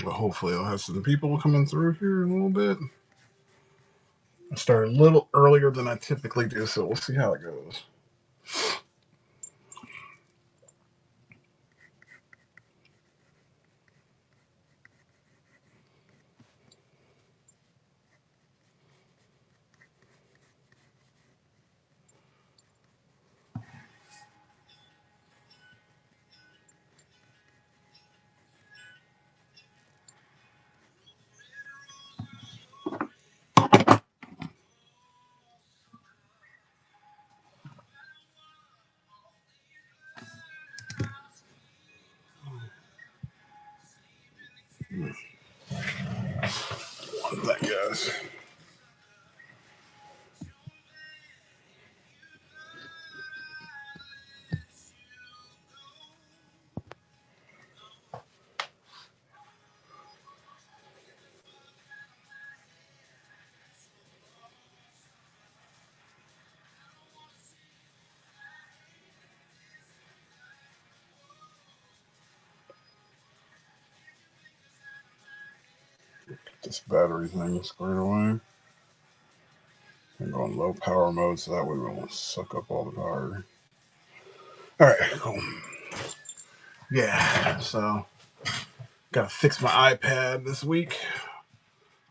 but hopefully I'll have some people coming through here in a little bit. I started a little earlier than I typically do, so we'll see how it goes. That guys. This battery thing squared away. And go on low power mode so that way we won't suck up all the power. All right, cool. Yeah, so gotta fix my iPad this week,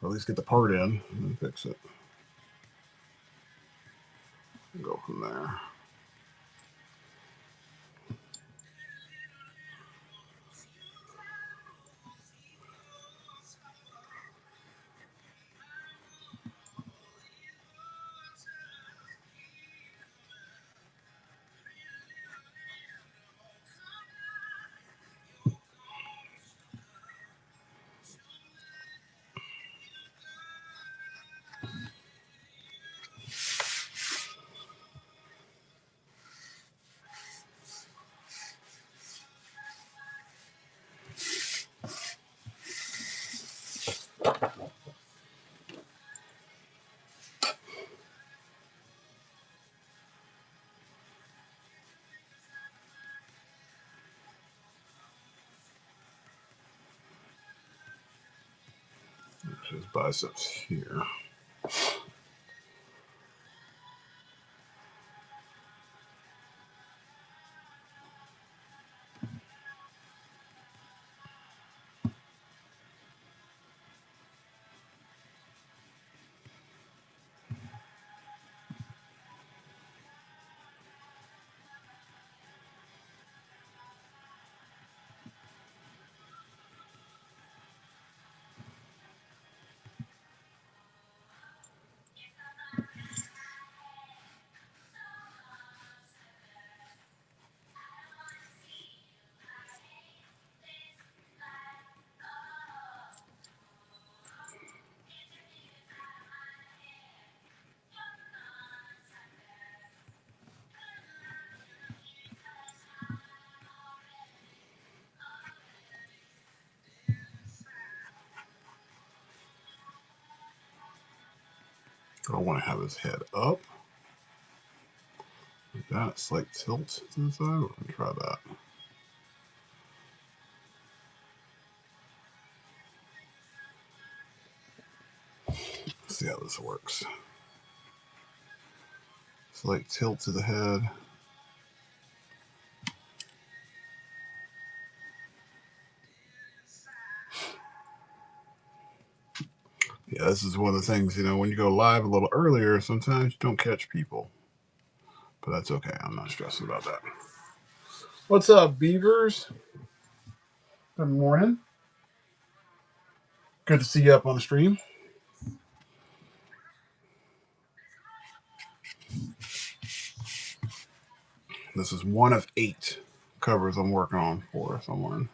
or at least get the part in and fix it. Go from there. His biceps here. I want to have his head up. Like that, slight tilt to the side. We're going to try that. Let's see how this works. Slight tilt to the head. Yeah, this is one of the things, when you go live a little earlier, sometimes you don't catch people. But that's okay. I'm not stressing about that. What's up, Beavers? Good morning. Good to see you up on the stream. This is one of 8 covers I'm working on for someone.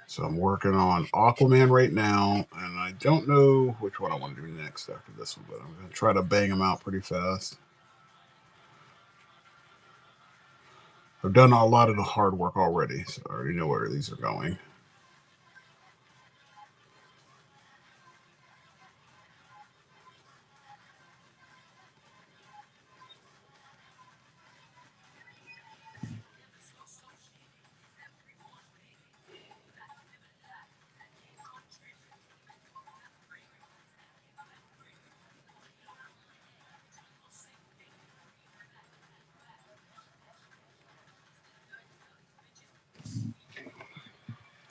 So I'm working on Aquaman right now, and I don't know which one I want to do next after this one, but I'm going to try to bang them out pretty fast. I've done a lot of the hard work already, so I already know where these are going.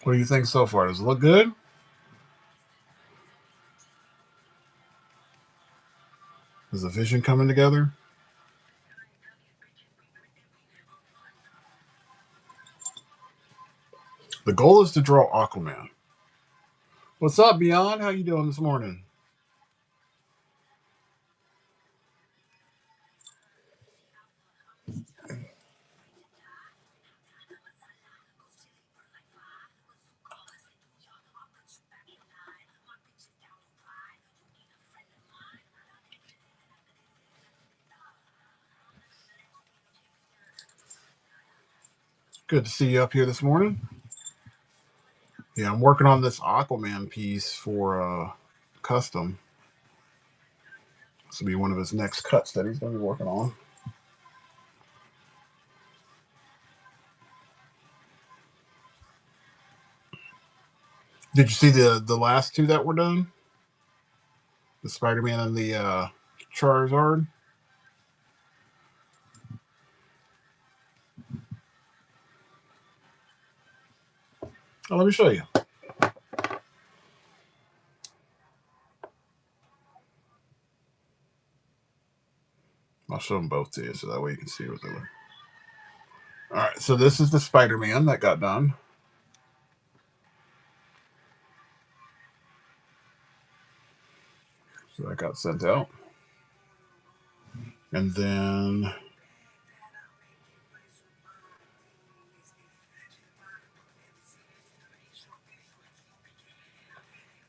What do you think so far? Does it look good? Is the vision coming together? The goal is to draw Aquaman. What's up, Beyond? How you doing this morning? Good to see you up here this morning. Yeah, I'm working on this Aquaman piece for custom. This will be one of his next cuts that he's going to be working on. Did you see the last two that were done? The Spider-Man and the Charizard? Oh, let me show you. I'll show them both to you so that way you can see what they look. All right, so this is the Spider-Man that got done. So that got sent out. And then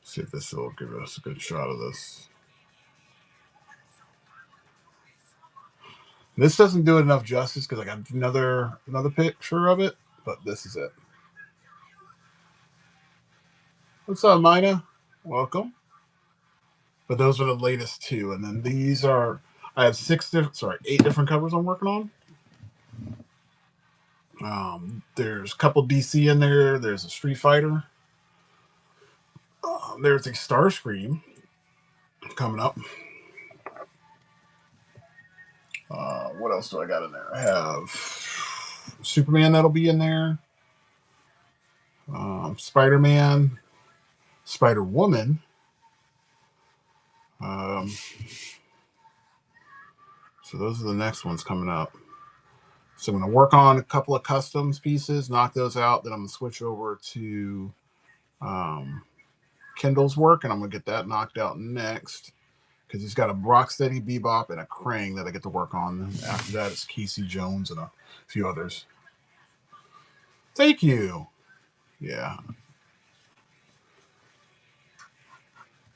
see if this will give us a good shot of this. This doesn't do it enough justice because I got another picture of it, but this is it. What's up, Mina? Welcome. But those are the latest two, and then these are I have 8 different covers I'm working on. There's a couple DC in there. There's a Street Fighter. There's a Starscream coming up. What else do I got in there? I have Superman that'll be in there. Spider-Man, Spider-Woman. So those are the next ones coming up. So I'm going to work on a couple of customs pieces, knock those out. Then I'm going to switch over to Kendall's work, and I'm going to get that knocked out next because he's got a Rocksteady, Bebop, and a Krang that I get to work on. After that, it's Casey Jones and a few others. Thank you. Yeah.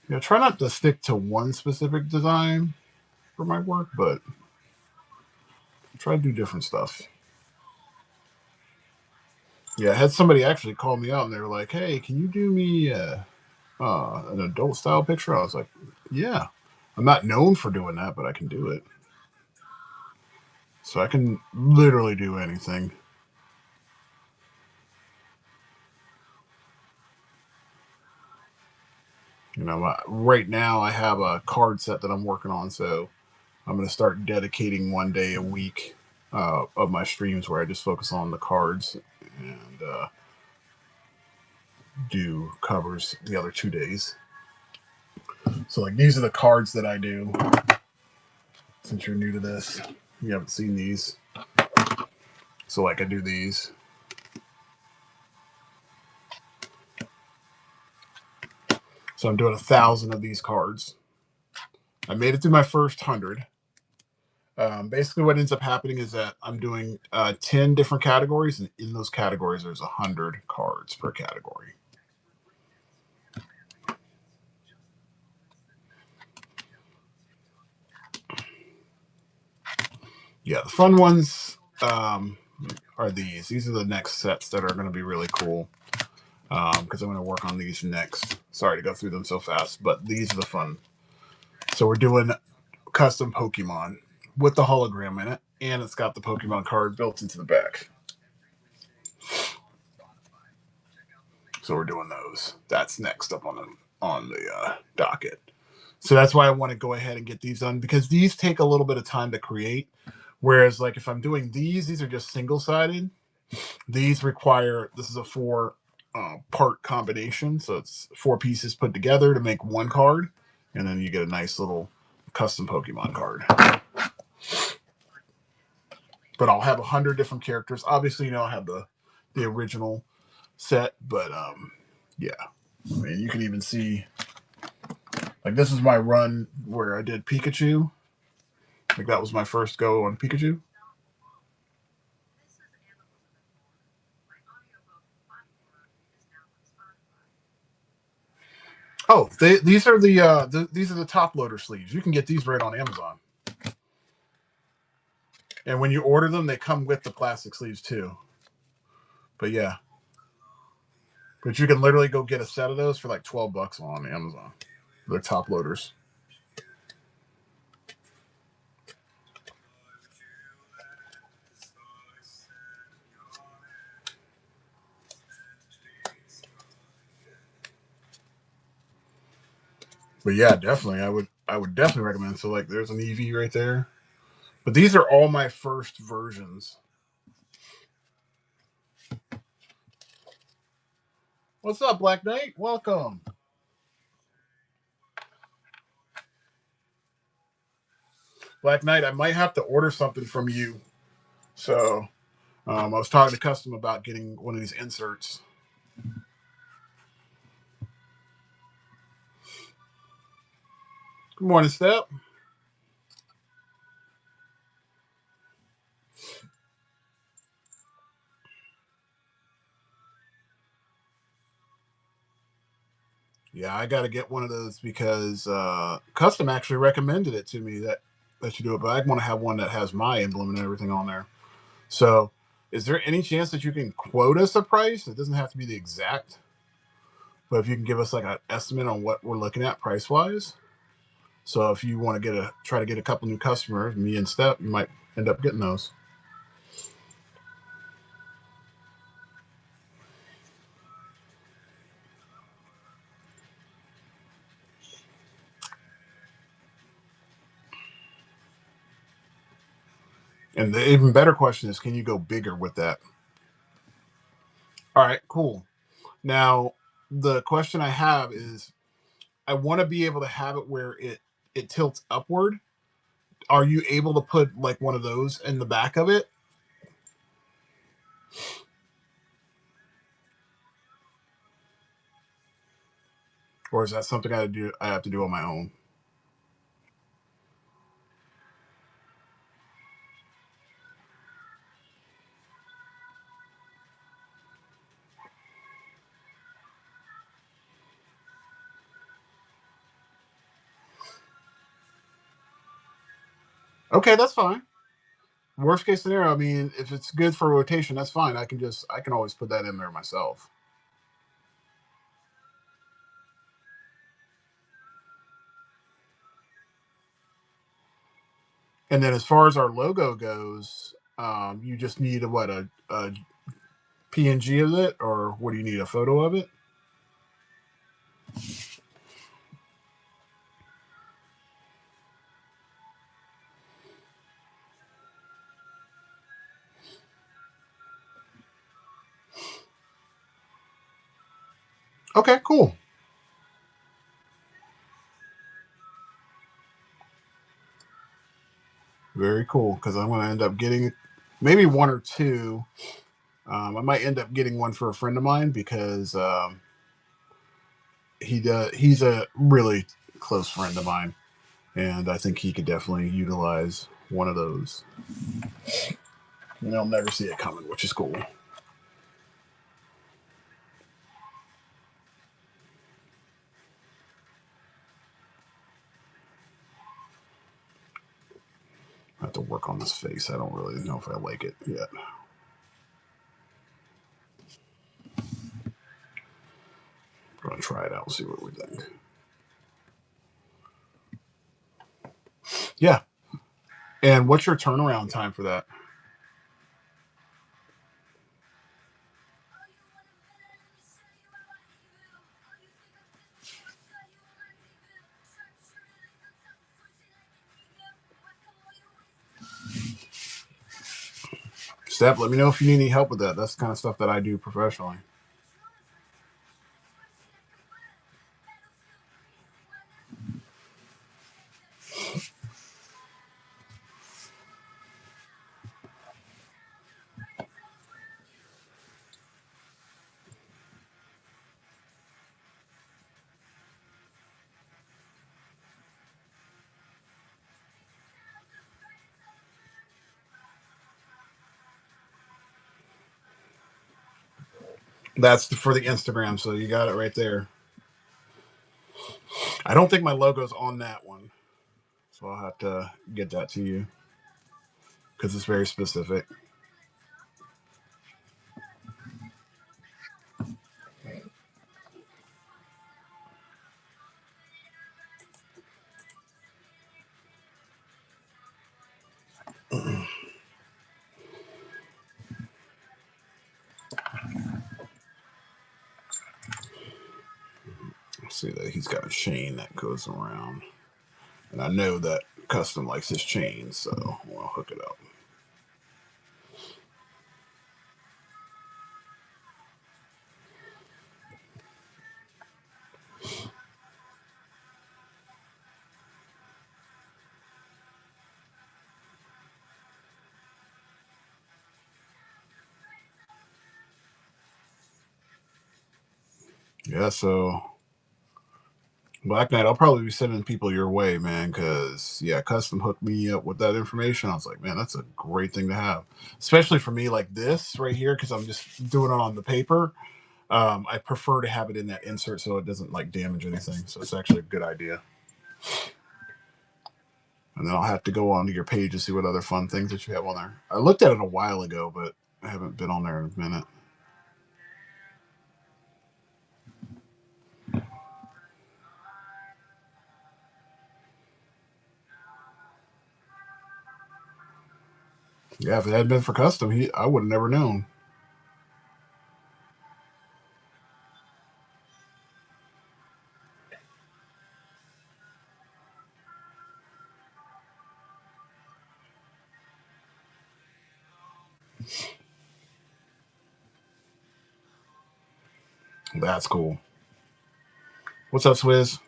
Yeah, try not to stick to one specific design for my work, but try to do different stuff. Yeah, I had somebody actually call me out and they were like, "Hey, can you do me an adult style picture?" I was like, "Yeah." I'm not known for doing that, but I can do it. So I can literally do anything. You know, right now I have a card set that I'm working on, so I'm going to start dedicating one day a week of my streams where I just focus on the cards and do covers the other 2 days. So, like, these are the cards that I do. Since you're new to this, you haven't seen these. So, like, I do these. So I'm doing 1,000 of these cards. I made it through my first 100. Basically, what ends up happening is that I'm doing 10 different categories, and in those categories, there's 100 cards per category. Yeah, the fun ones are these. These are the next sets that are going to be really cool because I'm going to work on these next. Sorry to go through them so fast, but these are the fun. So we're doing custom Pokemon with the hologram in it, and it's got the Pokemon card built into the back. So we're doing those. That's next up on the docket. So that's why I want to go ahead and get these done because these take a little bit of time to create. Whereas, like, if I'm doing these are just single-sided. These require, this is a 4 part combination. So it's 4 pieces put together to make one card, and then you get a nice little custom Pokemon card. But I'll have 100 different characters. Obviously, I'll have the original set, but yeah. I mean, you can even see, like, this is my run where I did Pikachu. Like, that was my first go on Pikachu. Oh, these are these are the top loader sleeves. You can get these right on Amazon. And when you order them, they come with the plastic sleeves too. But yeah. But you can literally go get a set of those for like $12 on Amazon. They're top loaders. But yeah, definitely. I would definitely recommend. So like there's an Eevee right there. But these are all my first versions. What's up, Black Knight? Welcome. Black Knight, I might have to order something from you. So I was talking to Custom about getting one of these inserts. Good morning, Step. Yeah, I got to get one of those because Custom actually recommended it to me that you do it, but I want to have one that has my emblem and everything on there. So, is there any chance that you can quote us a price? It doesn't have to be the exact, but if you can give us like an estimate on what we're looking at price wise. So, if you want to try to get a couple new customers, me and Step, you might end up getting those. And the even better question is, can you go bigger with that? All right, cool. Now, the question I have is, I want to be able to have it where it tilts upward. Are you able to put like one of those in the back of it? Or is that something I have to do on my own? Okay, that's fine. Worst case scenario, I mean, if it's good for rotation, that's fine. I can always put that in there myself. And then as far as our logo goes, you just need a PNG of it, or what do you need? A photo of it? Okay, cool. Very cool. Because I'm going to end up getting maybe one or two. I might end up getting one for a friend of mine because he's a really close friend of mine, and I think he could definitely utilize one of those. And I'll never see it coming, which is cool. I have to work on this face. I don't really know if I like it yet. I'm gonna try it out and see what we think. Yeah. And what's your turnaround time for that? Steph, let me know if you need any help with that. That's the kind of stuff that I do professionally. That's for the Instagram, so you got it right there. I don't think my logo's on that one, so I'll have to get that to you because it's very specific. See that he's got a chain that goes around, and I know that Custom likes his chain, so we'll hook it up. Yeah, so Black Knight, I'll probably be sending people your way, man, because, yeah, Custom hooked me up with that information. I was like, man, that's a great thing to have, especially for me like this right here, because I'm just doing it on the paper. I prefer to have it in that insert so it doesn't like damage anything. So it's actually a good idea. And then I'll have to go onto your page to see what other fun things that you have on there. I looked at it a while ago, but I haven't been on there in a minute. Yeah, if it hadn't been for Custom, I would have never known. That's cool. What's up, Swizz?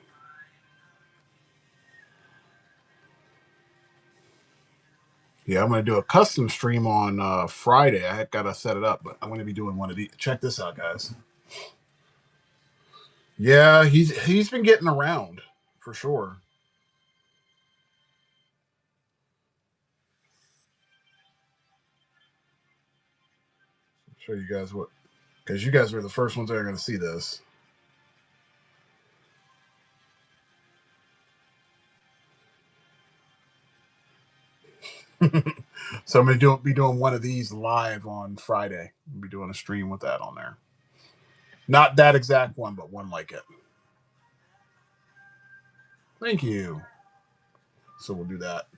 Yeah, I'm going to do a custom stream on Friday. I got to set it up, but I'm going to be doing one of these. Check this out, guys. Yeah, he's been getting around for sure. I'll show you guys what, because you guys are the first ones that are going to see this. So I'm gonna be doing one of these live on Friday. I'll be doing a stream with that on there. Not that exact one, but one like it. Thank you. So we'll do that.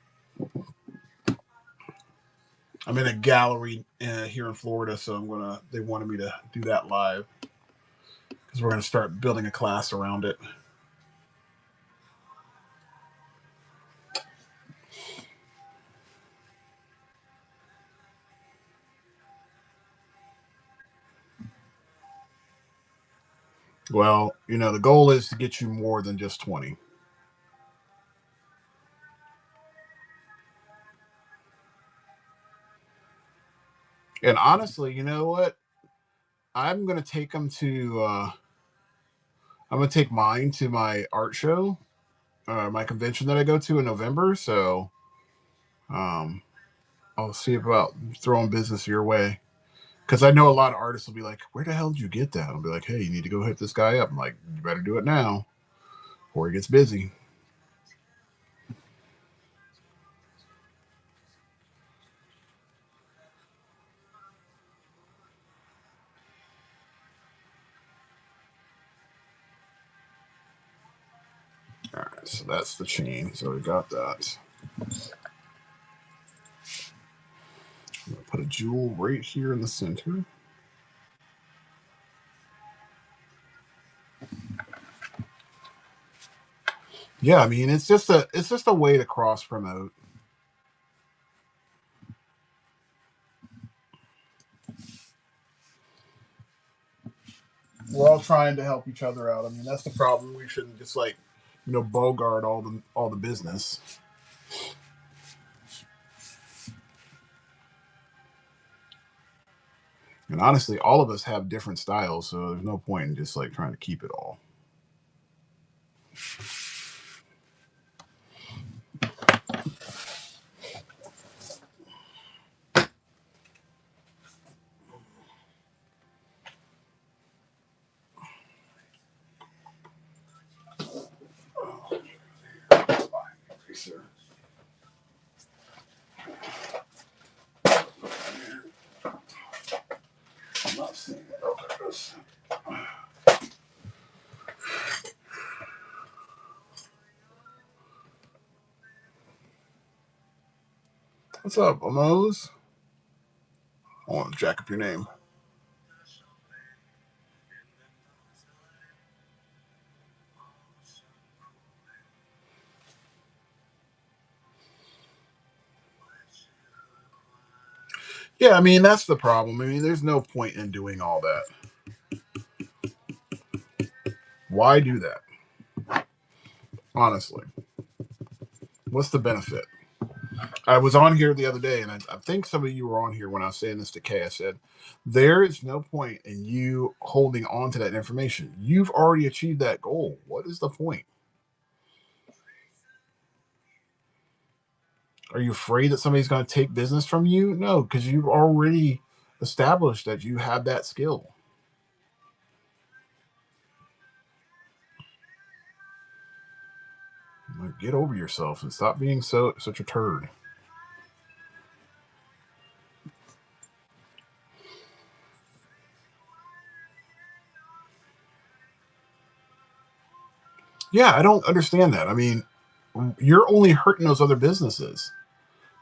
I'm in a gallery here in Florida, so They wanted me to do that live because we're gonna start building a class around it. Well, the goal is to get you more than just 20. And honestly, you know what? I'm gonna take them to. I'm gonna take mine to my art show, my convention that I go to in November. So, um, I'll see about throwing business your way. Because I know a lot of artists will be like, "Where the hell did you get that?" I'll be like, "Hey, you need to go hit this guy up." I'm like, "You better do it now, or he gets busy." All right, so that's the chain. So we got that. I'm gonna put a jewel right here in the center. Yeah, I mean, it's just a way to cross promote. We're all trying to help each other out. I mean, that's the problem. We shouldn't just like, bogart all the business. And honestly, all of us have different styles, so there's no point in just like trying to keep it all. What's up, Amos? I want to jack up your name. Yeah, I mean, that's the problem. I mean, there's no point in doing all that. Why do that? Honestly, what's the benefit? I was on here the other day, and I think some of you were on here when I was saying this to Kay. I said, there is no point in you holding on to that information. You've already achieved that goal. What is the point? Are you afraid that somebody's going to take business from you? No, because you've already established that you have that skill. Like, get over yourself and stop being such a turd. Yeah, I don't understand that. I mean, you're only hurting those other businesses.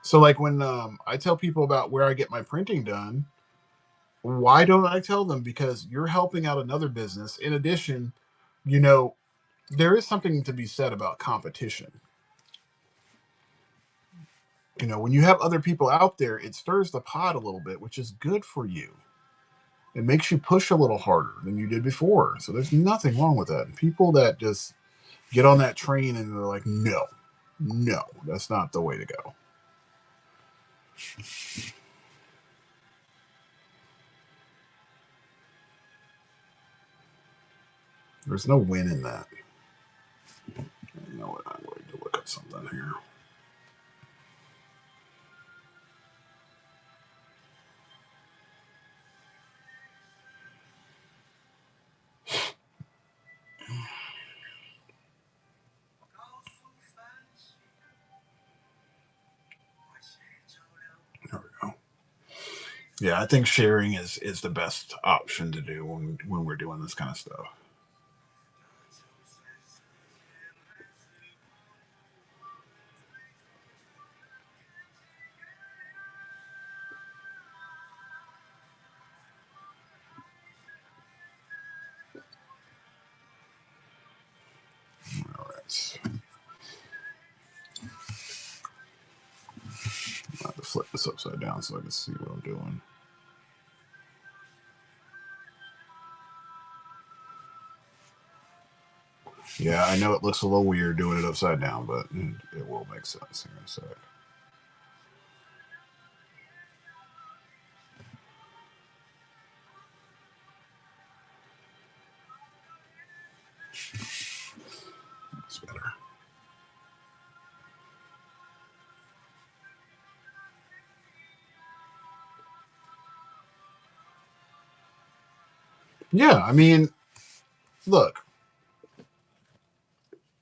So, like when I tell people about where I get my printing done, why don't I tell them? Because you're helping out another business. In addition, you know, there is something to be said about competition. You know, when you have other people out there, it stirs the pot a little bit, which is good for you. It makes you push a little harder than you did before. So there's nothing wrong with that. People that just get on that train and they're like, no, no, that's not the way to go. There's no win in that. You know what? I'm going to look at something here. There we go. Yeah, I think sharing is the best option to do when we're doing this kind of stuff. All right. I have to flip this upside down so I can see what I'm doing. Yeah, I know it looks a little weird doing it upside down, but it will make sense here in a sec. It's better. Yeah, I mean, look,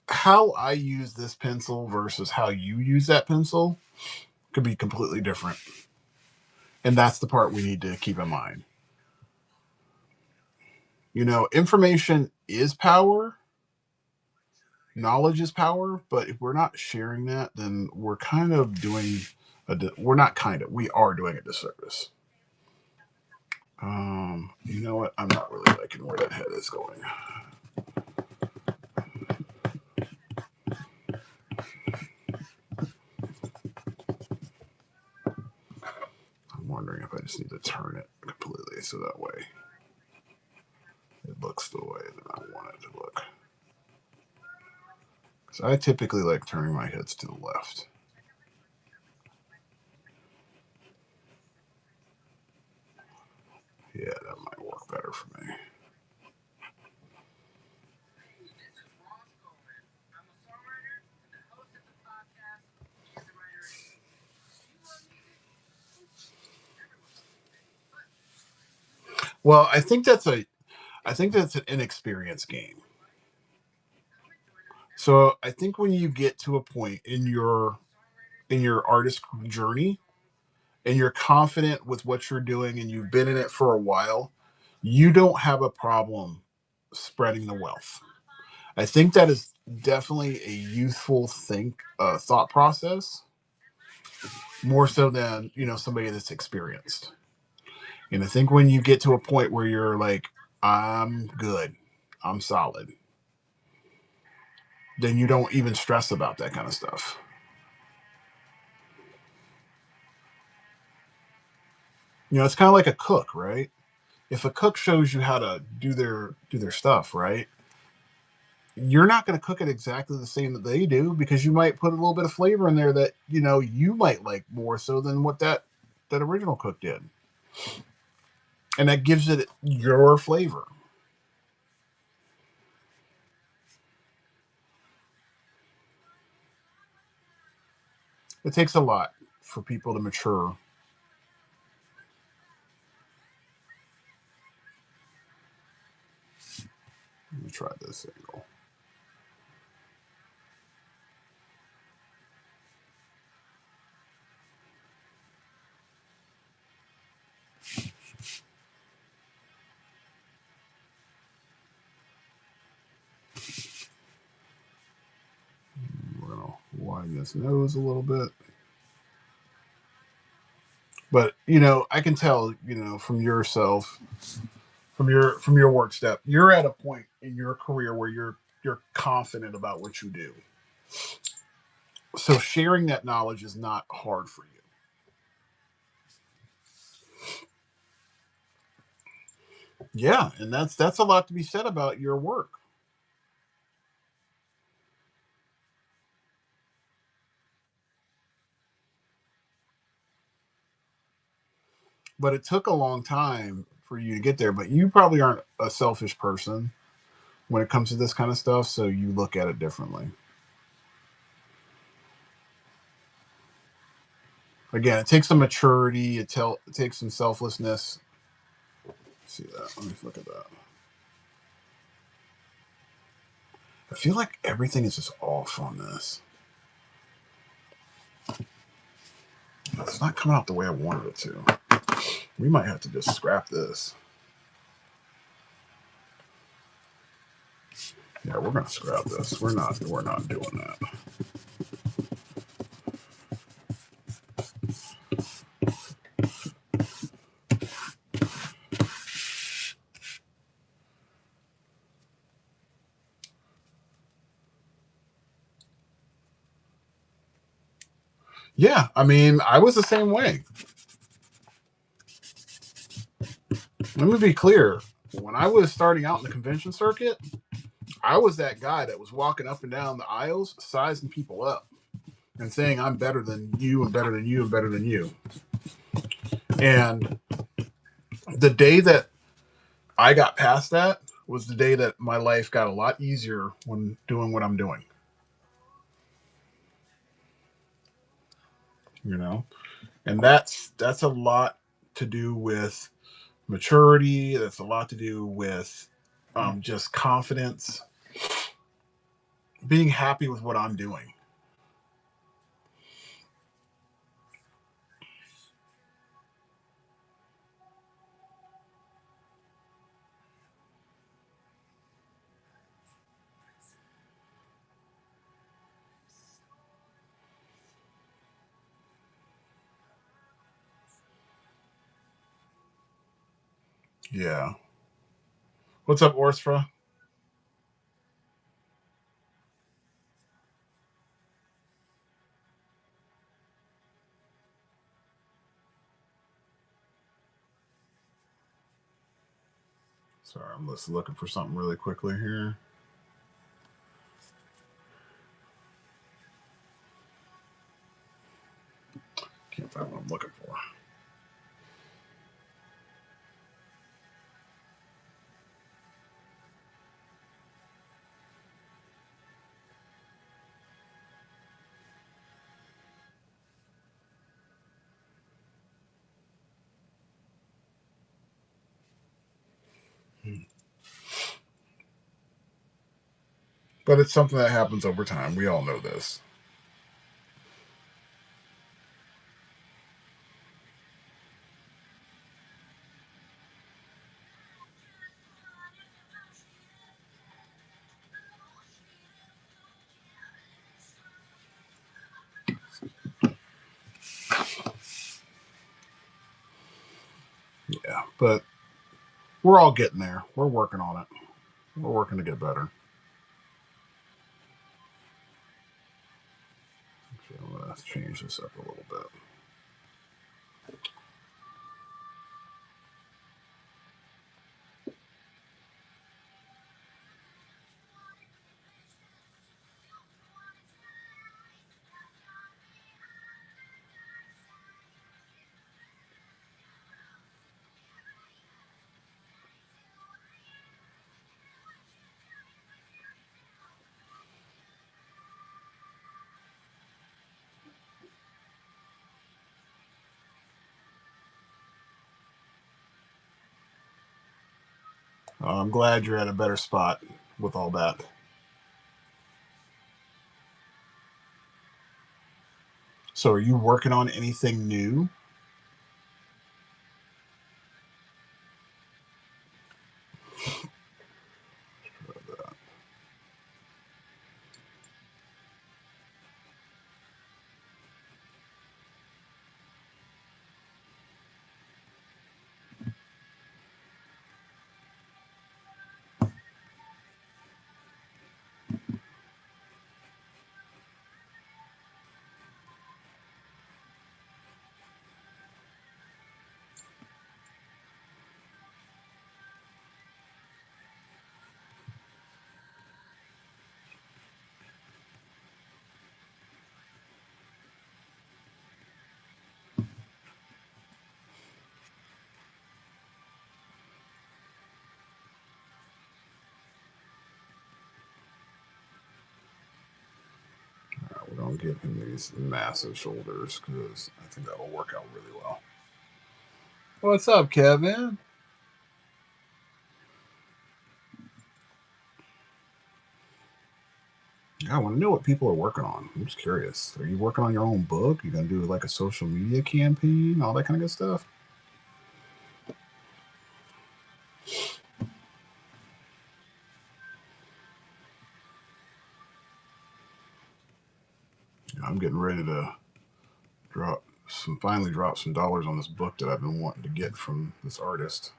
how I use this pencil versus how you use that pencil could be completely different. And that's the part we need to keep in mind. You know, information is power, knowledge is power, but if we're not sharing that, then we're kind of doing we're not kind of, we are doing a disservice. You know what? I'm not really liking where that head is going. I'm wondering if I just need to turn it completely so that way it looks the way that I want it to look. So I typically like turning my heads to the left. Yeah, that might work better for me. Well, I think that's an inexperienced game. So I think when you get to a point in your artist journey and you're confident with what you're doing and you've been in it for a while, you don't have a problem spreading the wealth. I think that is definitely a youthful thought process, more so than somebody that's experienced. And I think when you get to a point where you're like, I'm good, I'm solid, then you don't even stress about that kind of stuff. It's kind of like a cook, right? If a cook shows you how to do their stuff, right? You're not going to cook it exactly the same that they do, because you might put a little bit of flavor in there that you might like more so than what that original cook did, and that gives it your flavor. It takes a lot for people to mature. Let me try this angle. We're gonna widen this nose a little bit. But I can tell, from yourself, from your work step, you're at a point in your career where you're confident about what you do. So sharing that knowledge is not hard for you. Yeah, and that's a lot to be said about your work. But it took a long time for you to get there. But you probably aren't a selfish person when it comes to this kind of stuff, so you look at it differently. Again, it takes some maturity. It takes some selflessness. See that? Let me look at that. I feel like everything is just off on this. It's not coming out the way I wanted it to. We might have to just scrap this. Yeah, we're gonna scrap this. We're not doing that. Yeah, I mean, I was the same way. Let me be clear. When I was starting out in the convention circuit, I was that guy that was walking up and down the aisles, sizing people up and saying, I'm better than you and better than you and better than you. And the day that I got past that was the day that my life got a lot easier when doing what I'm doing. You know, and that's a lot to do with maturity. That's a lot to do with just confidence, being happy with what I'm doing. Yeah. What's up, Orstra? Sorry, I'm just looking for something really quickly here. Can't find what I'm looking for. But it's something that happens over time. We all know this. Yeah, but we're all getting there. We're working on it. We're working to get better. Actually, I'm going to change this up a little bit. I'm glad you're at a better spot with all that. So, are you working on anything new? We're going to give him these massive shoulders because I think that'll work out really well. What's up, Kevin? Yeah, I want to know what people are working on. I'm just curious. Are you working on your own book? You gonna do like a social media campaign, all that kind of good stuff? I'm getting ready to finally drop some dollars on this book that I've been wanting to get from this artist.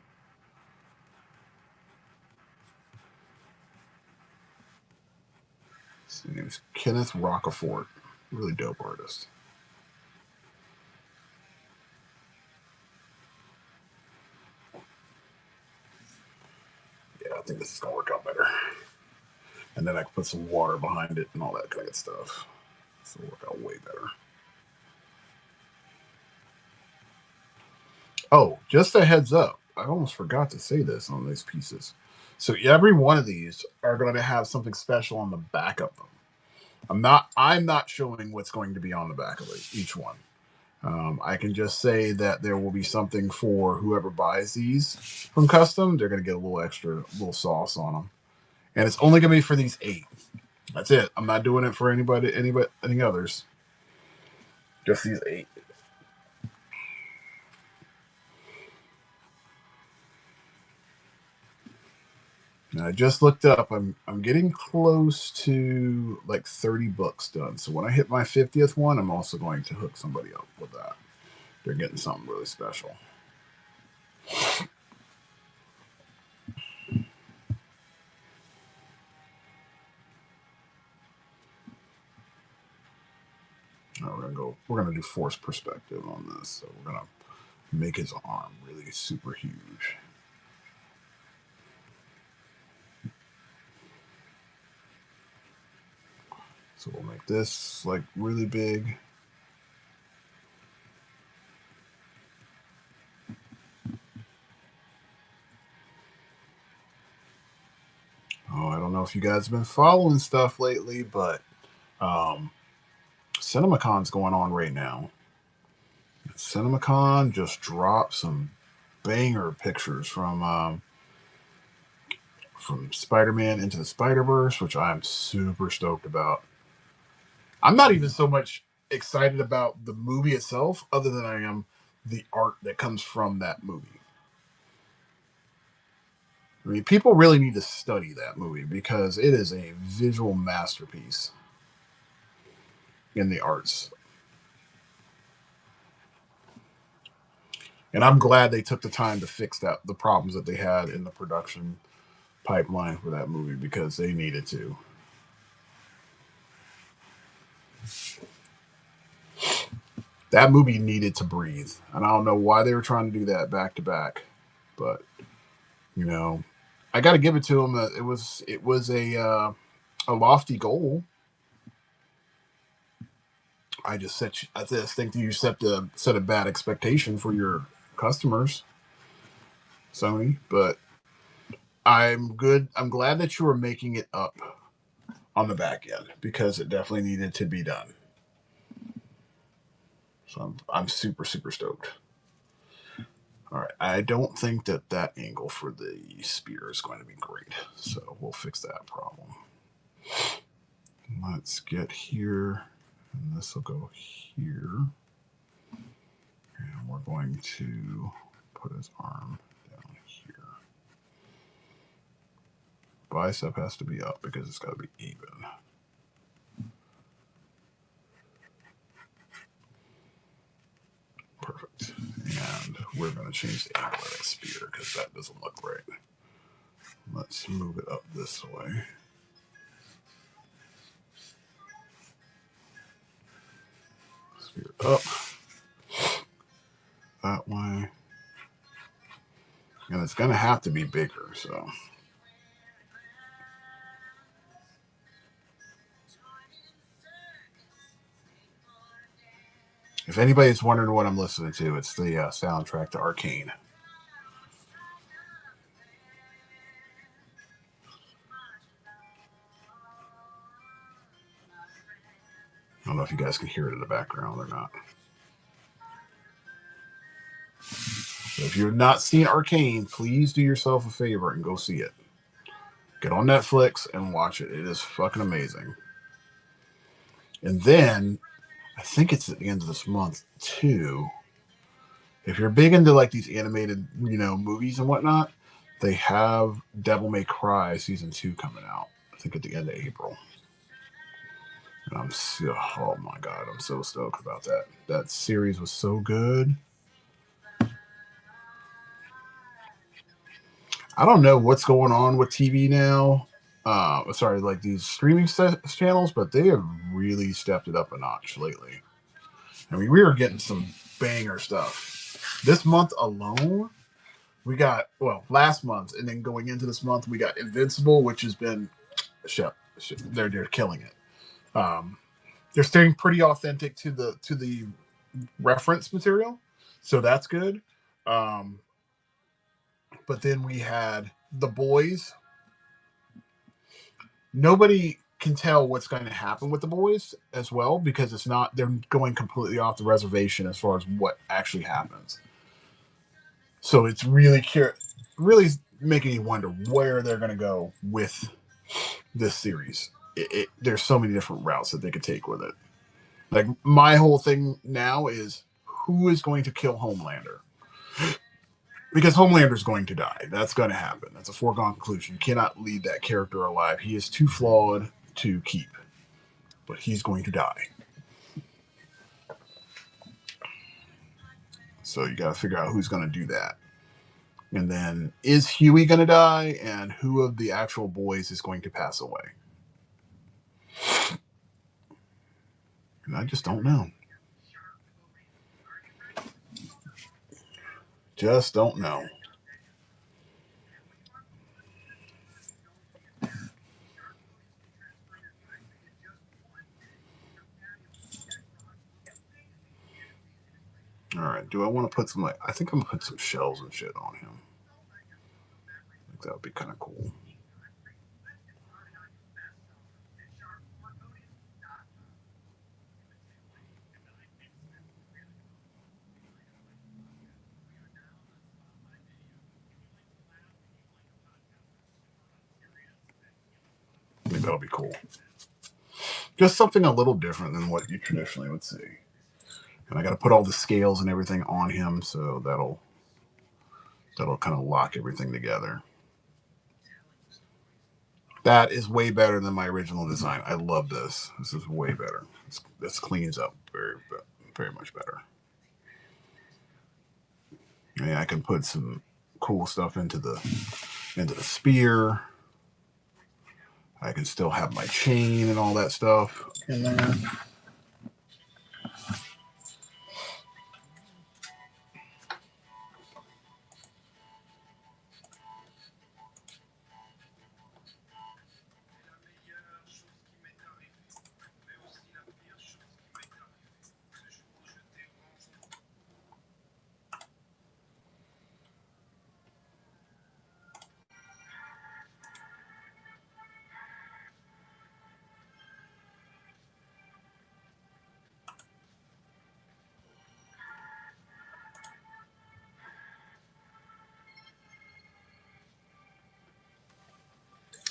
His name is Kenneth Rocafort. Really dope artist. Yeah, I think this is gonna work out better. And then I can put some water behind it and all that kind of good stuff. So it'll work out way better. Oh, just a heads up. I almost forgot to say this on these pieces. So every one of these are going to have something special on the back of them. I'm not showing what's going to be on the back of each one. I can just say that there will be something for whoever buys these from custom. They're going to get a little extra, little sauce on them, and it's only going to be for these 8. That's it. I'm not doing it for any others. Just these 8. Now, I just looked up. I'm getting close to like 30 books done. So when I hit my 50th one, I'm also going to hook somebody up with that. They're getting something really special. We're gonna do force perspective on this. So we're gonna make his arm really super huge. So we'll make this like really big. Oh, I don't know if you guys have been following stuff lately, but CinemaCon's going on right now. CinemaCon just dropped some banger pictures from Spider-Man Into the Spider-Verse, which I'm super stoked about. I'm not even so much excited about the movie itself, other than I am the art that comes from that movie. I mean, people really need to study that movie because it is a visual masterpiece in the arts. And I'm glad they took the time to fix the problems that they had in the production pipeline for that movie, because they needed to. That movie needed to breathe, and I don't know why they were trying to do that back to back, but you know, I got to give it to them. It was a lofty goal. I just think that you set a bad expectation for your customers, Sony. But I'm good. I'm glad that you were making it up on the back end, because it definitely needed to be done. So I'm super super stoked. All right, I don't think that angle for the spear is going to be great, so we'll fix that problem. Let's get here, and this will go here, and we're going to put his arm down here. Bicep has to be up because it's got to be even. Perfect. And we're going to change the angle of that spear because that doesn't look right. Let's move it up this way. Spear up. That way. And it's going to have to be bigger, so. If anybody's wondering what I'm listening to, it's the soundtrack to Arcane. I don't know if you guys can hear it in the background or not. So if you've not seen Arcane, please do yourself a favor and go see it. Get on Netflix and watch it. It is fucking amazing. And then, I think it's at the end of this month too. If you're big into like these animated, movies and whatnot, they have Devil May Cry season 2 coming out. I think at the end of April. And oh my god, I'm so stoked about that. That series was so good. I don't know what's going on with TV now. Sorry, like these streaming channels, but they have really stepped it up a notch lately. I mean, we were getting some banger stuff. This month alone, we got, last month, and then going into this month, we got Invincible, which has been, they're killing it. They're staying pretty authentic to the reference material, so that's good. But then we had The Boys. Nobody can tell what's going to happen with The Boys as well, because they're going completely off the reservation as far as what actually happens. So it's really making me wonder where they're going to go with this series. There's so many different routes that they could take with it. Like, my whole thing now is, who is going to kill Homelander? Because Homelander's going to die. That's going to happen. That's a foregone conclusion. You cannot leave that character alive. He is too flawed to keep. But he's going to die. So you got to figure out who's going to do that. And then, is Huey going to die? And who of the actual boys is going to pass away? And I just don't know. Just don't know. All right. Do I want to put some, I think I'm going to put some shells and shit on him. I think that would be kind of cool. I think that'll be cool. Just something a little different than what you traditionally would see. And I got to put all the scales and everything on him, so that'll kind of lock everything together. That is way better than my original design. I love this. This is way better. This cleans up very, very much better. mean, I can put some cool stuff into the spear. I can still have my chain and all that stuff in there.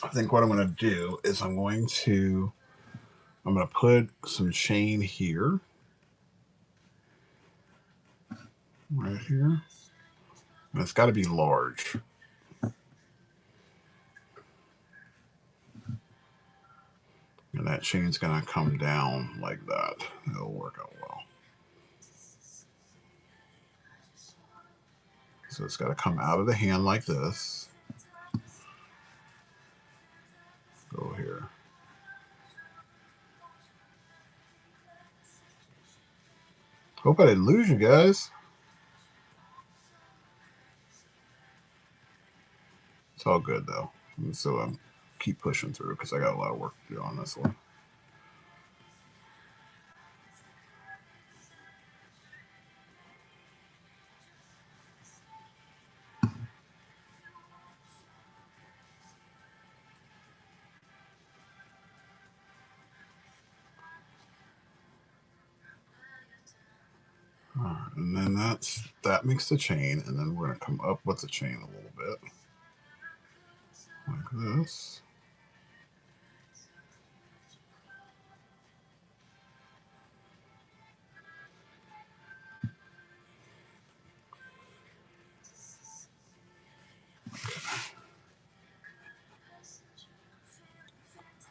I think what I'm going to do is I'm going to put some chain here, right here. And it's got to be large. And that chain's going to come down like that. It'll work out well. So it's got to come out of the hand like this. Go here. Hope I didn't lose you guys. It's all good though. So I'm keep pushing through because I got a lot of work to do on this one. All right, and then that makes the chain, and then we're gonna come up with the chain a little bit like this.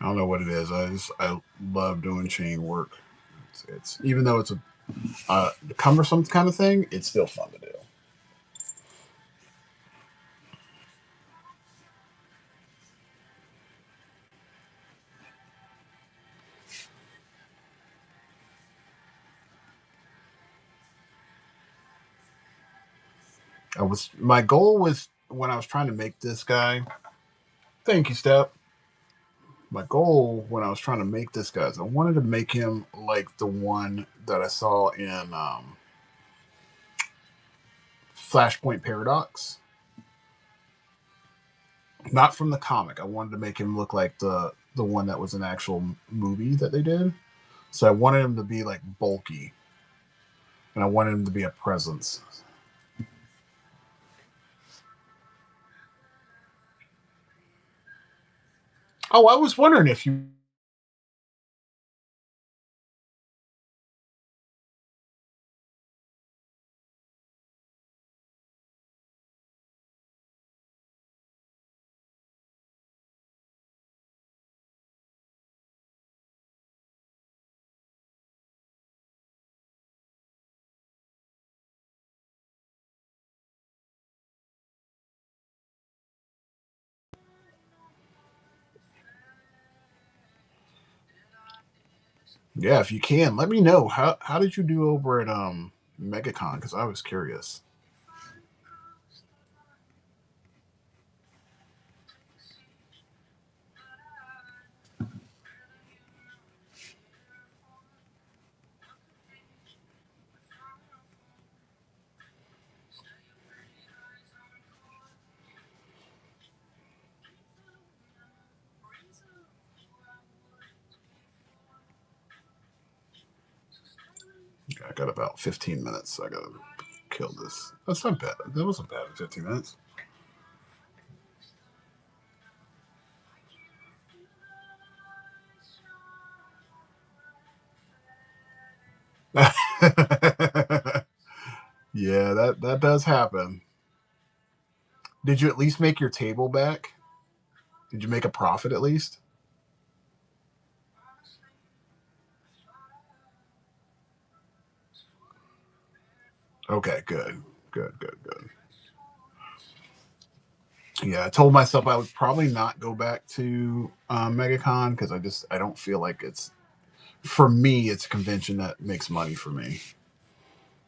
I don't know what it is. I love doing chain work. It's even though it's a cumbersome kind of thing, it's still fun to do. My goal was when I was trying to make this guy. Thank you, Step. My goal when I was trying to make this guy is I wanted to make him like the one that I saw in Flashpoint Paradox. Not from the comic. I wanted to make him look like the one that was an actual movie that they did. So I wanted him to be like bulky, and I wanted him to be a presence. Oh, I was wondering if you. Yeah, if you can, let me know how did you do over at MegaCon, because I was curious. Okay, I got about 15 minutes. So I gotta kill this. That's not bad. That wasn't bad in 15 minutes. Yeah, that does happen. Did you at least make your table back? Did you make a profit at least? Okay, good. Good, good, good. Yeah, I told myself I would probably not go back to MegaCon because I don't feel like it's for me. It's a convention that makes money for me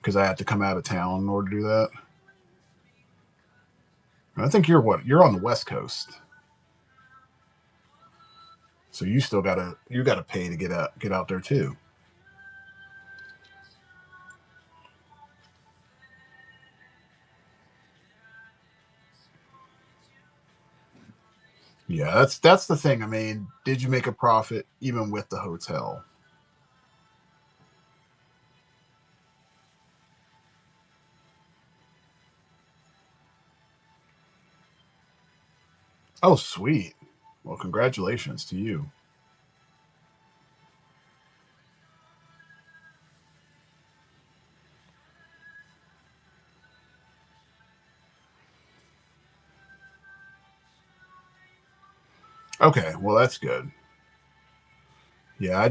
because I have to come out of town in order to do that. And I think you're on the West Coast, so you gotta pay to get out there too. Yeah, that's the thing. I mean, did you make a profit even with the hotel? Oh, sweet. Well, congratulations to you. Okay, well that's good. Yeah,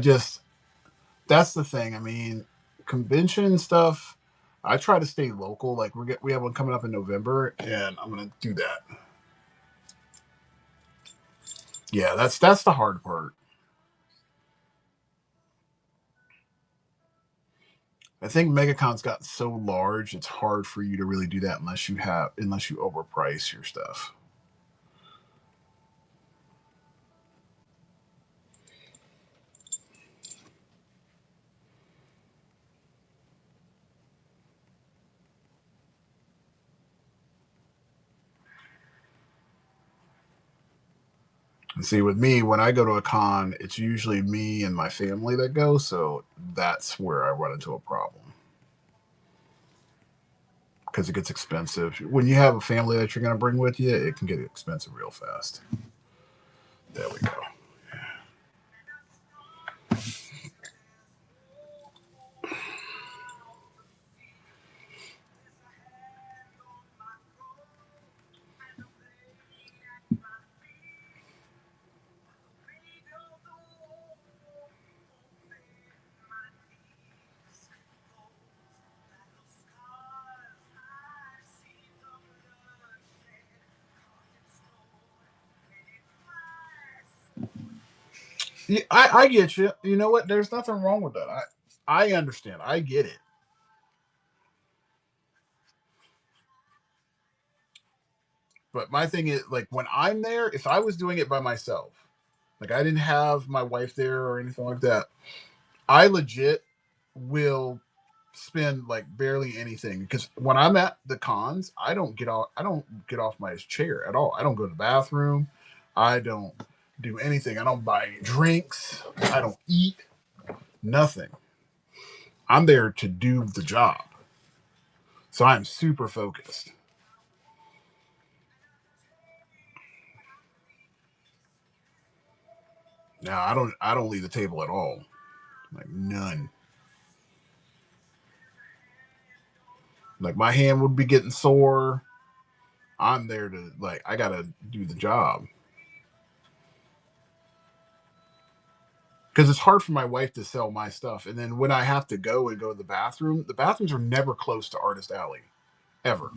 that's the thing. I mean, convention stuff. I try to stay local. Like we have one coming up in November, and I'm gonna do that. Yeah, that's the hard part. I think MegaCon's gotten so large, it's hard for you to really do that unless you overprice your stuff. And see, with me, when I go to a con, it's usually me and my family that go, so that's where I run into a problem because it gets expensive. When you have a family that you're going to bring with you, it can get expensive real fast. There we go. Yeah, I get you. You know what? There's nothing wrong with that. I understand. I get it. But my thing is, like, when I'm there, if I was doing it by myself, like I didn't have my wife there or anything like that, I legit will spend like barely anything because when I'm at the cons, I don't get off my chair at all. I don't go to the bathroom. I don't do anything. I don't buy any drinks. I don't eat nothing. I'm there to do the job. So I'm super focused. Now I don't leave the table at all. Like none. Like my hand would be getting sore. I'm there to like I gotta do the job. Because it's hard for my wife to sell my stuff. And then when I have to go to the bathrooms are never close to Artist Alley. Ever.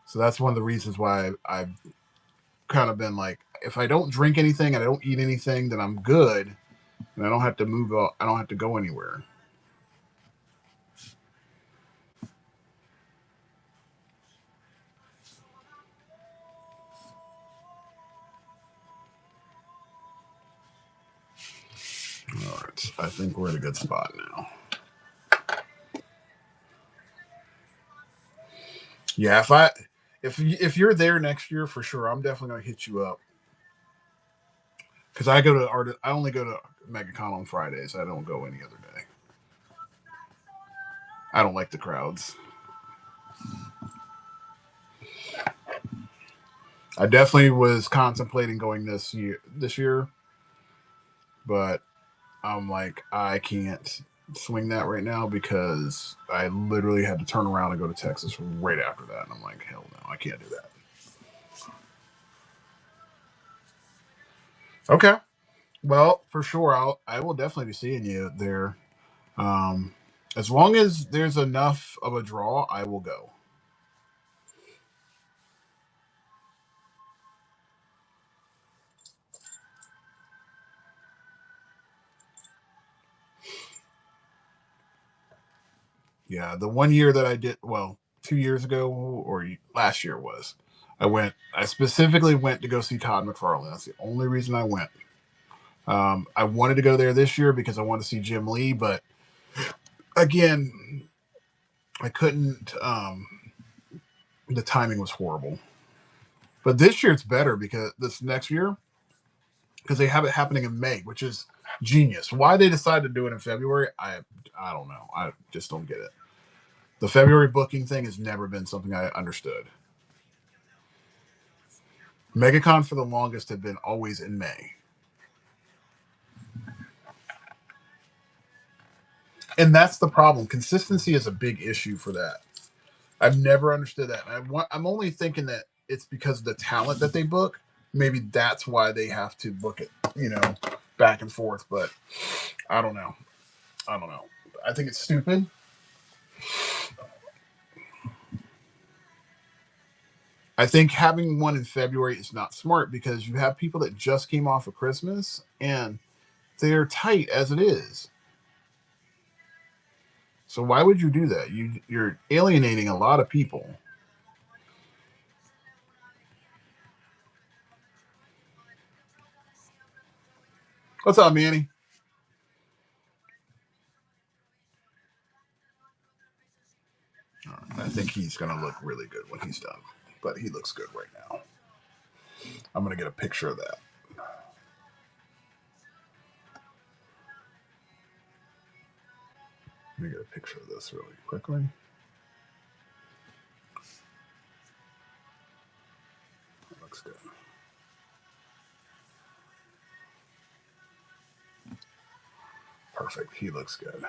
So that's one of the reasons why I've kind of been like, if I don't drink anything and I don't eat anything, then I'm good. And I don't have to move out. I don't have to go anywhere. All right. I think we're in a good spot now. Yeah, if you're there next year for sure, I'm definitely gonna hit you up because I go to art. I only go to MegaCon on Fridays. I don't go any other day. I don't like the crowds. I definitely was contemplating going this year, but I'm like I can't swing that right now because I literally had to turn around and go to Texas right after that, and I'm like hell no, I can't do that. Okay. Well, for sure, I will definitely be seeing you there. Um, as long as there's enough of a draw, I will go. Yeah, the one year that I did, well, 2 years ago or last year was, I went. I specifically went to go see Todd McFarlane. That's the only reason I went. I wanted to go there this year because I wanted to see Jim Lee, but again, I couldn't. The timing was horrible. But this year it's better because this next year because they have it happening in May, which is genius. Why they decided to do it in February, I don't know. I just don't get it. The February booking thing has never been something I understood. MegaCon for the longest had been always in May. And that's the problem. Consistency is a big issue for that. I've never understood that. I'm only thinking that it's because of the talent that they book. Maybe that's why they have to book it, back and forth. But I don't know. I don't know. I think it's stupid. I think having one in February is not smart because you have people that just came off of Christmas and they're tight as it is. So why would you do that? You're alienating a lot of people. What's up, Manny? I think he's going to look really good when he's done. But he looks good right now. I'm going to get a picture of that. Let me get a picture of this really quickly. That looks good. Perfect. He looks good.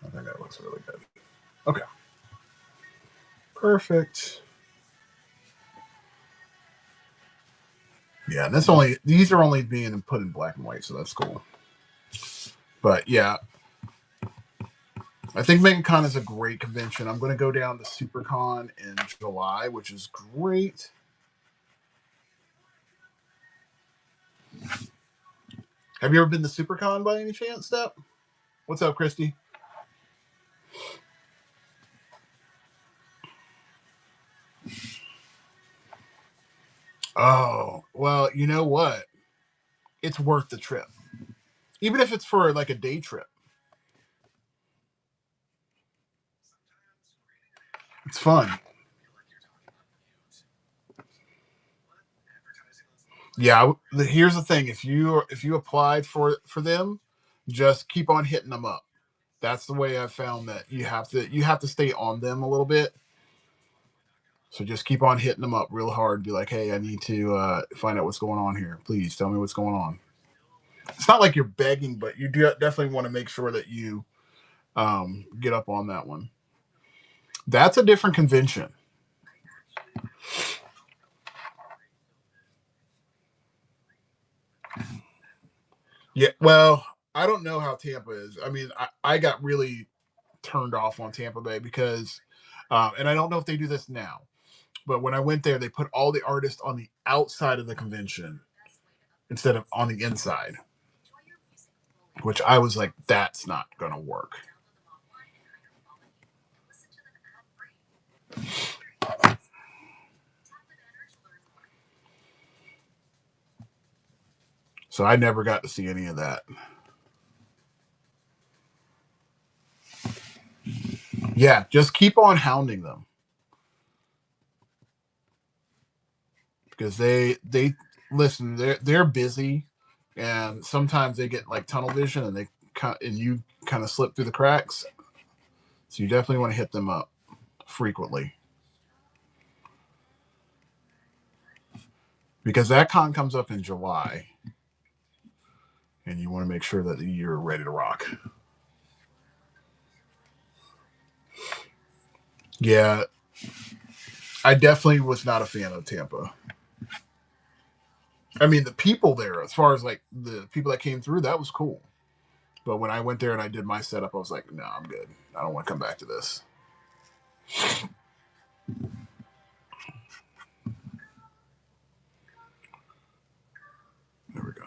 I think that looks really good. Okay. Perfect. Yeah, and these are only being put in black and white, so that's cool. But yeah, I think MegaCon is a great convention. I'm going to go down to SuperCon in July, which is great. Have you ever been to SuperCon by any chance, Step? What's up, Christy? Oh, well, you know what? It's worth the trip. Even if it's for like a day trip. It's fun. Yeah, here's the thing. If you applied for them, just keep on hitting them up. That's the way I've found that you have to stay on them a little bit. So just keep on hitting them up real hard. Be like, hey, I need to find out what's going on here. Please tell me what's going on. It's not like you're begging, but you do definitely want to make sure that you get up on that one. That's a different convention. Yeah, well, I don't know how Tampa is. I mean, I got really turned off on Tampa Bay because, and I don't know if they do this now, but when I went there, they put all the artists on the outside of the convention instead of on the inside, which I was like, that's not going to work. So I never got to see any of that. Yeah, just keep on hounding them because they listen. They're busy, and sometimes they get like tunnel vision, and and you kind of slip through the cracks. So you definitely want to hit them up frequently because that con comes up in July, and you want to make sure that you're ready to rock. Yeah, I definitely was not a fan of Tampa. I mean, the people there, as far as like the people that came through, that was cool. But when I went there and I did my setup, I was like, no, I'm good. I don't want to come back to this. There we go.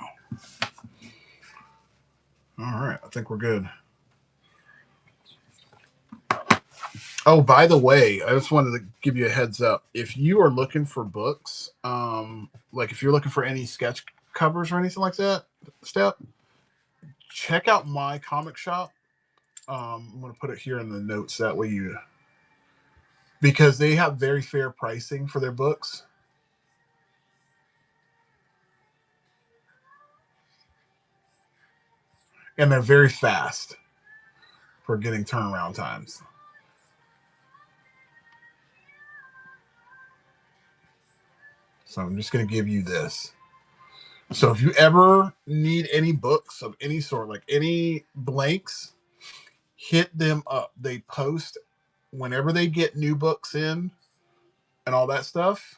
All right, I think we're good. Oh, by the way, I just wanted to give you a heads up. If you are looking for books, like if you're looking for any sketch covers or anything like that, Step, check out my comic shop. I'm going to put it here in the notes. That way you, because they have very fair pricing for their books. And they're very fast for getting turnaround times. So I'm just going to give you this. So if you ever need any books of any sort, like any blanks, hit them up. They post whenever they get new books in and all that stuff.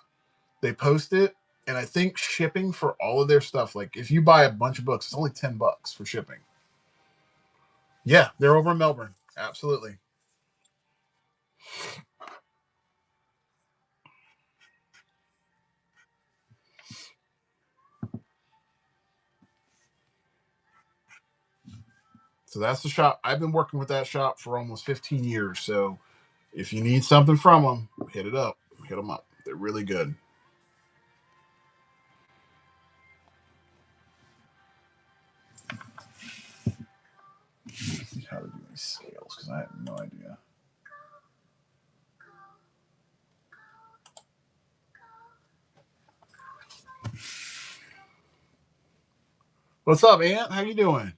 They post it, and I think shipping for all of their stuff, like if you buy a bunch of books, it's only $10 for shipping. Yeah, they're over in Melbourne. Absolutely. So that's the shop. I've been working with that shop for almost 15 years. So if you need something from them, hit it up. Hit them up. They're really good. How to do these scales because I have no idea. What's up, Ant? How you doing?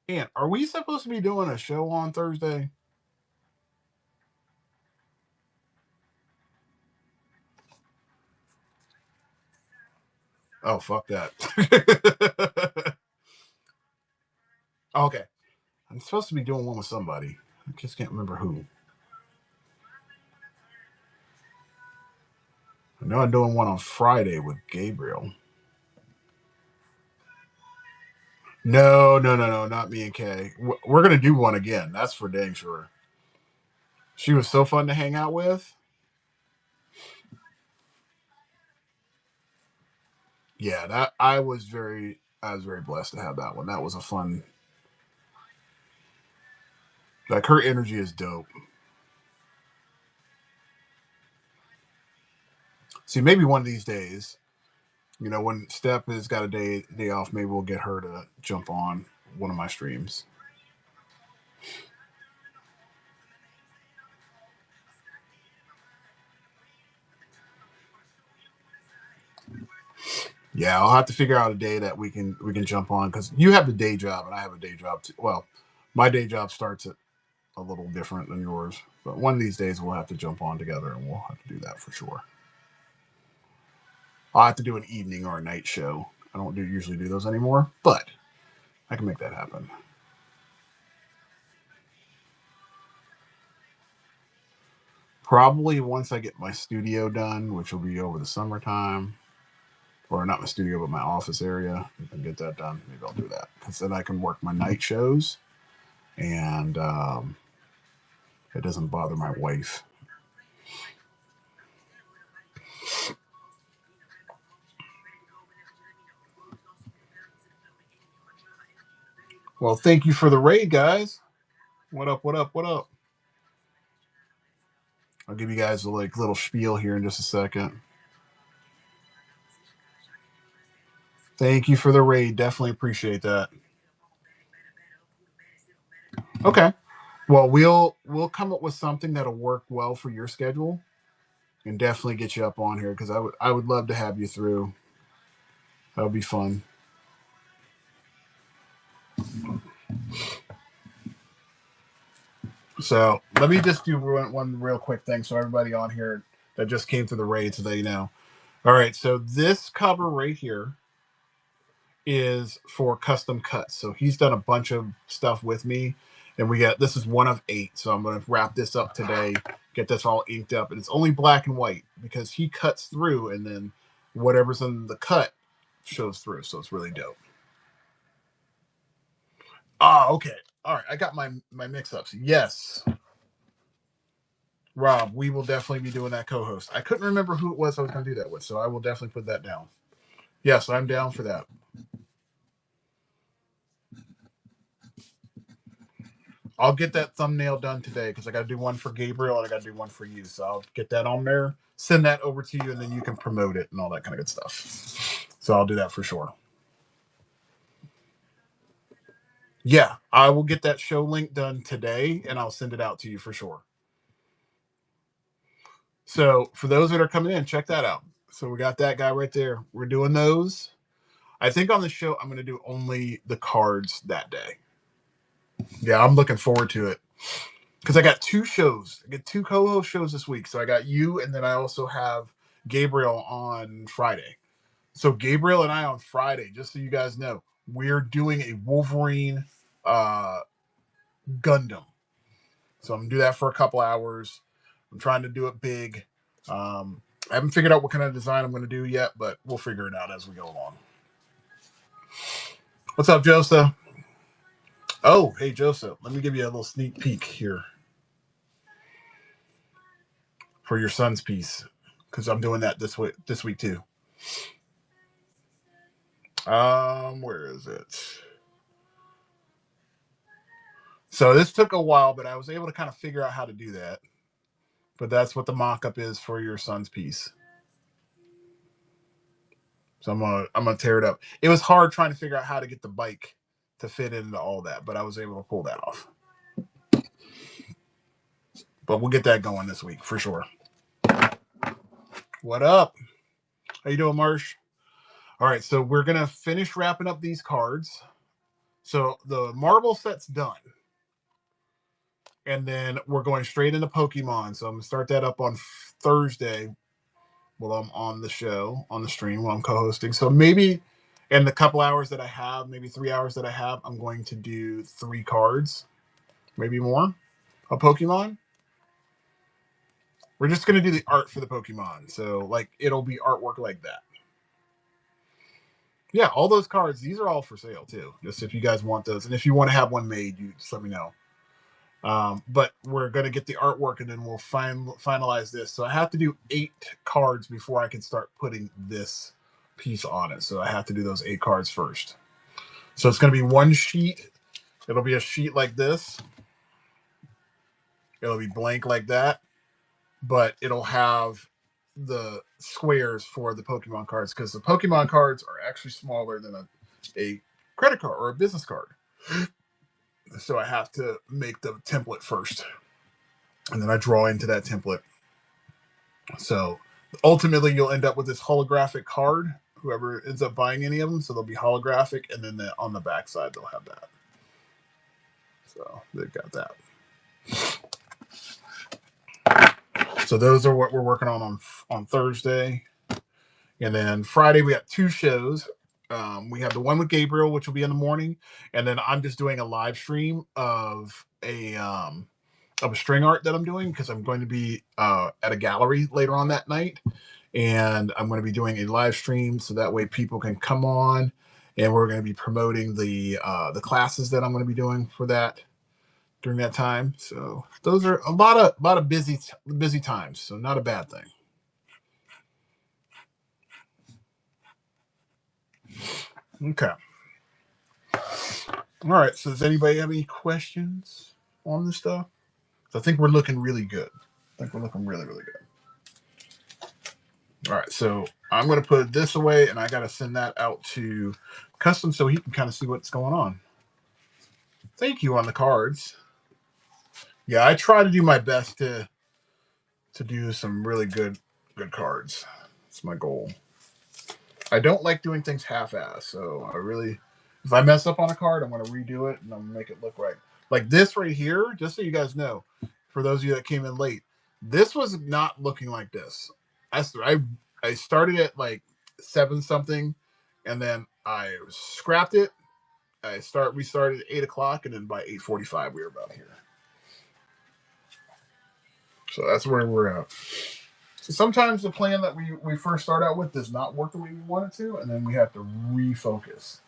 Ant, are we supposed to be doing a show on Thursday? Oh, fuck that. Okay. I'm supposed to be doing one with somebody. I just can't remember who. I know I'm doing one on Friday with Gabriel. No, no, no, no, not me and Kay. We're gonna do one again. That's for dang sure. She was so fun to hang out with. Yeah, that I was very blessed to have that one. That was a fun. Like her energy is dope. See, maybe one of these days, when Step has got a day off, maybe we'll get her to jump on one of my streams. Yeah, I'll have to figure out a day that we can jump on because you have the day job and I have a day job too. Well, my day job starts at a little different than yours, but one of these days we'll have to jump on together and we'll have to do that for sure. I'll have to do an evening or a night show. I don't usually do those anymore, but I can make that happen. Probably once I get my studio done, which will be over the summertime, or not my studio, but my office area. I get that done. Maybe I'll do that because then I can work my night shows and it doesn't bother my wife. Well, thank you for the raid, guys. What up? What up? What up? I'll give you guys a little spiel here in just a second. Thank you for the raid. Definitely appreciate that. Okay. Well, we'll come up with something that'll work well for your schedule, and definitely get you up on here because I would love to have you through. That would be fun. So let me just do one real quick thing so everybody on here that just came to the raid so they know. All right, so this cover right here is for custom cuts. So he's done a bunch of stuff with me, And this is one of 8. So I'm going to wrap this up today, get this all inked up. And it's only black and white because he cuts through and then whatever's in the cut shows through. So it's really dope. Okay. All right. I got my mix-ups. Yes. Rob, we will definitely be doing that co-host. I couldn't remember who it was I was going to do that with, so I will definitely put that down. Yes, I'm down for that. I'll get that thumbnail done today because I got to do one for Gabriel and I got to do one for you. So I'll get that on there, send that over to you, and then you can promote it and all that kind of good stuff. So I'll do that for sure. Yeah, I will get that show link done today and I'll send it out to you for sure. So for those that are coming in, check that out. So we got that guy right there. We're doing those. I think on the show, I'm going to do only the cards that day. Yeah, I'm looking forward to it because I got 2 shows. I get 2 co-host shows this week. So I got you, and then I also have Gabriel on Friday. So Gabriel and I on Friday, just so you guys know, we're doing a Wolverine Gundam. So I'm going to do that for a couple hours. I'm trying to do it big. I haven't figured out what kind of design I'm going to do yet, but we'll figure it out as we go along. What's up, Joseph? Oh, hey, Joseph. Let me give you a little sneak peek here for your son's piece because I'm doing that this week too. Where is it? So this took a while, but I was able to kind of figure out how to do that. But that's what the mock-up is for your son's piece. So I'm gonna tear it up. It was hard trying to figure out how to get the bike to fit into all that, but I was able to pull that off. But we'll get that going this week for sure. What up? How you doing, Marsh? All right, so we're gonna finish wrapping up these cards. So the marble set's done. And then we're going straight into Pokemon. So I'm going to start that up on Thursday while I'm on the show, on the stream, while I'm co-hosting. So maybe in the couple hours that I have, maybe 3 hours that I have, I'm going to do 3 cards, maybe more, of Pokemon. We're just going to do the art for the Pokemon. So, like, it'll be artwork like that. Yeah, all those cards, these are all for sale, too. Just if you guys want those. And if you want to have one made, you just let me know. But we're going to get the artwork and then we'll finalize this. So I have to do 8 cards before I can start putting this piece on it. So I have to do those 8 cards first. So it's going to be one sheet. It'll be a sheet like this. It'll be blank like that. But it'll have the squares for the Pokemon cards because the Pokemon cards are actually smaller than a credit card or a business card. So I have to make the template first. And then I draw into that template. So ultimately, you'll end up with this holographic card, whoever ends up buying any of them. So they'll be holographic. And then on the back side, they'll have that. So they've got that. So those are what we're working on Thursday. And then Friday, we got 2 shows. We have the one with Gabriel, which will be in the morning. And then I'm just doing a live stream of a string art that I'm doing because I'm going to be at a gallery later on that night. And I'm going to be doing a live stream so that way people can come on. And we're going to be promoting the classes that I'm going to be doing for that during that time. So those are a lot of busy times. So not a bad thing. Okay. All right. So does anybody have any questions on this stuff? So I think we're looking really good. I think we're looking really, really good. All right. So I'm going to put this away and I got to send that out to Custom so he can kind of see what's going on. Thank you on the cards. Yeah, I try to do my best to do some really good cards. It's my goal. I don't like doing things half-ass, so if I mess up on a card, I'm going to redo it and I'm going to make it look right. Like this right here, just so you guys know, for those of you that came in late, this was not looking like this. I started at like 7 something, and then I scrapped it, We started at 8 o'clock, and then by 8:45 we were about here. So that's where we're at. So sometimes the plan that we first start out with does not work the way we want it to, and then we have to refocus.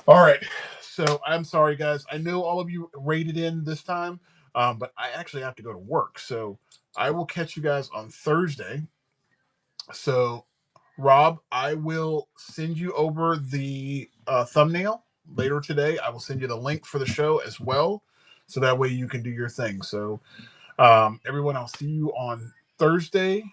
All right. So I'm sorry, guys. I know all of you rated in this time, but I actually have to go to work. So I will catch you guys on Thursday. So, Rob, I will send you over the thumbnail later today. I will send you the link for the show as well. So that way you can do your thing. So, everyone, I'll see you on Thursday.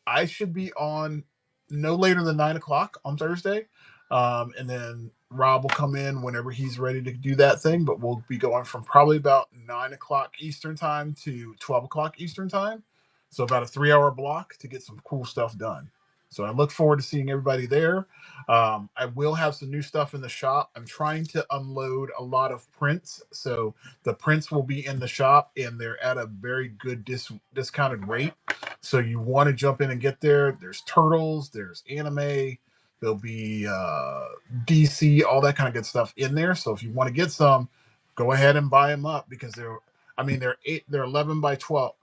I should be on no later than 9 o'clock on Thursday. And then Rob will come in whenever he's ready to do that thing. But we'll be going from probably about 9 o'clock Eastern time to 12 o'clock Eastern time. So about a 3-hour block to get some cool stuff done. So I look forward to seeing everybody there. I will have some new stuff in the shop. I'm trying to unload a lot of prints. So the prints will be in the shop, and they're at a very good discounted rate. So you want to jump in and get there. There's Turtles, there's anime, there'll be DC, all that kind of good stuff in there. So if you want to get some, go ahead and buy them up because they're 11 by 12,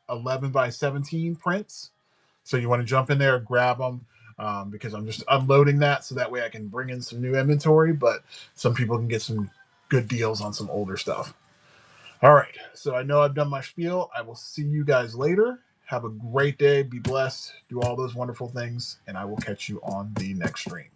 11 by 17 prints. So you want to jump in there, grab them, because I'm just unloading that so that way I can bring in some new inventory, but some people can get some good deals on some older stuff. All right. So I know I've done my spiel. I will see you guys later. Have a great day. Be blessed. Do all those wonderful things. And I will catch you on the next stream.